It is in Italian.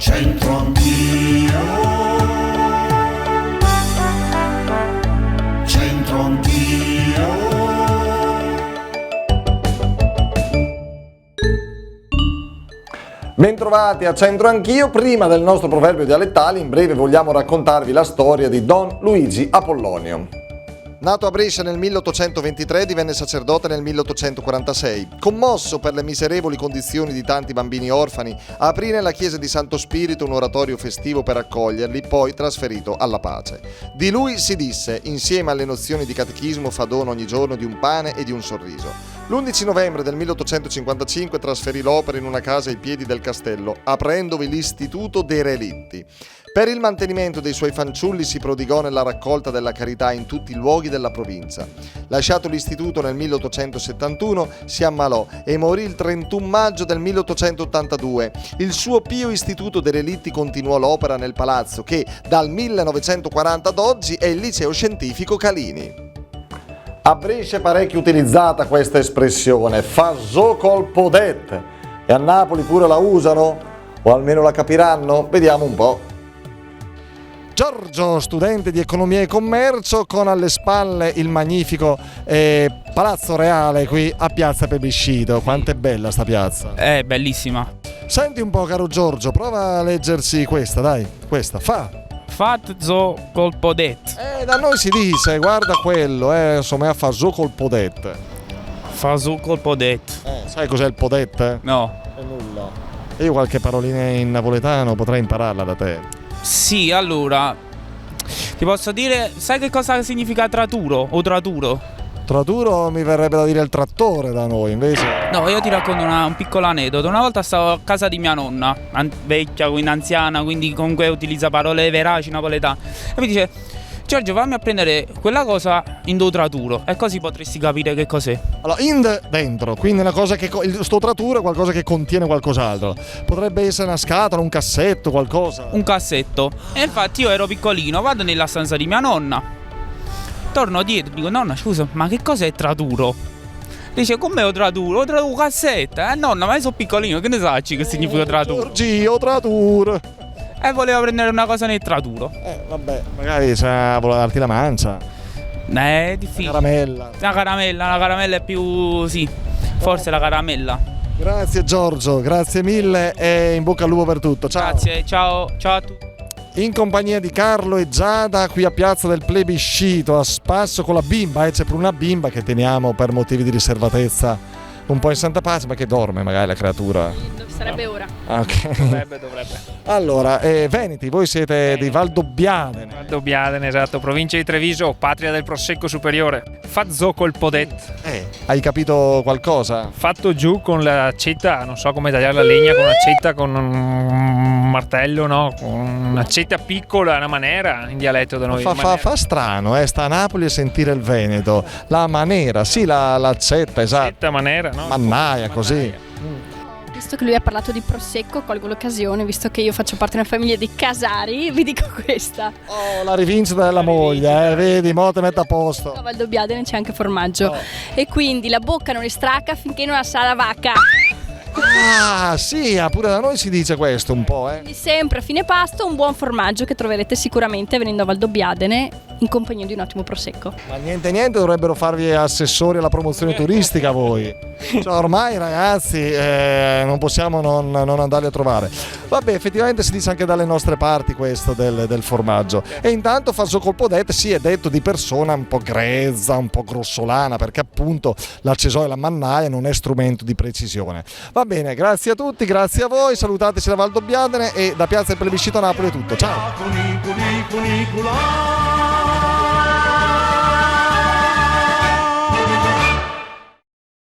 C'entro anch'io, c'entro anch'io. Bentrovati a Centro Anch'io. Prima del nostro proverbio dialettale, in breve vogliamo raccontarvi la storia di Don Luigi Apollonio. Nato a Brescia nel 1823, divenne sacerdote nel 1846. Commosso per le miserevoli condizioni di tanti bambini orfani, aprì nella chiesa di Santo Spirito un oratorio festivo per accoglierli, poi trasferito alla pace. Di lui si disse: insieme alle nozioni di catechismo fa dono ogni giorno di un pane e di un sorriso. L'11 novembre del 1855 trasferì l'opera in una casa ai piedi del castello, aprendovi l'Istituto dei Relitti. Per il mantenimento dei suoi fanciulli si prodigò nella raccolta della carità in tutti i luoghi della provincia. Lasciato l'istituto nel 1871, si ammalò e morì il 31 maggio del 1882. Il suo pio Istituto dei Relitti continuò l'opera nel palazzo che, dal 1940 ad oggi, è il Liceo Scientifico Calini. A Brescia è parecchio utilizzata questa espressione, fa zo col podet. E a Napoli pure la usano? O almeno la capiranno? Vediamo un po'. Giorgio, studente di Economia e Commercio, con alle spalle il magnifico Palazzo Reale qui a Piazza Plebiscito. Quanto è bella sta piazza! È bellissima. Senti un po', caro Giorgio, prova a leggersi questa, dai. Questa, Fat zo col podet. Da noi si dice, guarda quello, insomma, fa zo col podet. Fa zo col podet. Sai cos'è il podet? No. È nulla. Io qualche parolina in napoletano potrei impararla da te. Sì, allora, ti posso dire, sai che cosa significa traturo o traturo? Traturo mi verrebbe da dire il trattore da noi, invece. No, io ti racconto un piccolo aneddoto. Una volta stavo a casa di mia nonna, vecchia, quindi anziana, quindi comunque utilizza parole veraci napoletane. E mi dice: Giorgio, fammi a prendere quella cosa in do traturo, e così potresti capire che cos'è. Allora, dentro, quindi una cosa che sto traturo è qualcosa che contiene qualcos'altro. Potrebbe essere una scatola, un cassetto, qualcosa. Un cassetto. E infatti io ero piccolino, vado nella stanza di mia nonna, torno dietro, dico: nonna, scusa, ma che cos'è traturo? Dice: come ho traturo? Ho traturo cassetta. Nonna, ma io sono piccolino, che ne sai che significa traturo? Giorgio, traturo. E voleva prendere una cosa nel traturo. Vabbè, magari voleva darti la mancia. È difficile. Caramella. La caramella è più... sì, forse la caramella. Grazie Giorgio, grazie mille e in bocca al lupo per tutto. Ciao. Grazie, ciao a tutti. In compagnia di Carlo e Giada qui a Piazza del Plebiscito, a spasso con la bimba, c'è pure una bimba che teniamo per motivi di riservatezza un po' in santa pace, ma che dorme magari la creatura. Sarebbe ora. Ok. Dovrebbe. Allora, Veneti, voi siete di Valdobbiadene. Valdobbiadene, esatto, provincia di Treviso, patria del prosecco superiore. Fazzo col podet. Hai capito qualcosa? Fatto giù con l'accetta, non so come tagliare la legna con un'accetta, con un martello, no? Con un'accetta piccola, una manera in dialetto da noi. Fa strano, sta a Napoli a sentire il Veneto. La manera, sì, l'accetta, esatto. Accetta, manera, no? Mannaia, così. Visto che lui ha parlato di prosecco, colgo l'occasione, visto che io faccio parte di una famiglia di casari, vi dico questa. Oh, la rivincita della moglie, vedi, mo te metto a posto. A Valdobbiadene c'è anche formaggio. E quindi la bocca non estracca finché non sa la vacca. Ah, sì, pure da noi si dice questo un po', Quindi sempre a fine pasto un buon formaggio che troverete sicuramente venendo a Valdobbiadene in compagnia di un ottimo prosecco. Ma niente, dovrebbero farvi assessori alla promozione turistica voi. Cioè, ormai ragazzi non possiamo non andarli a trovare. Vabbè, effettivamente si dice anche dalle nostre parti questo del formaggio. E intanto Fazzo col podet è detto di persona un po' grezza, un po' grossolana, perché appunto l'accesorio e la mannaia non è strumento di precisione. Va bene, grazie a tutti, grazie a voi, salutateci da Valdobbiadene e da Piazza del Plebiscito a Napoli è tutto. Ciao!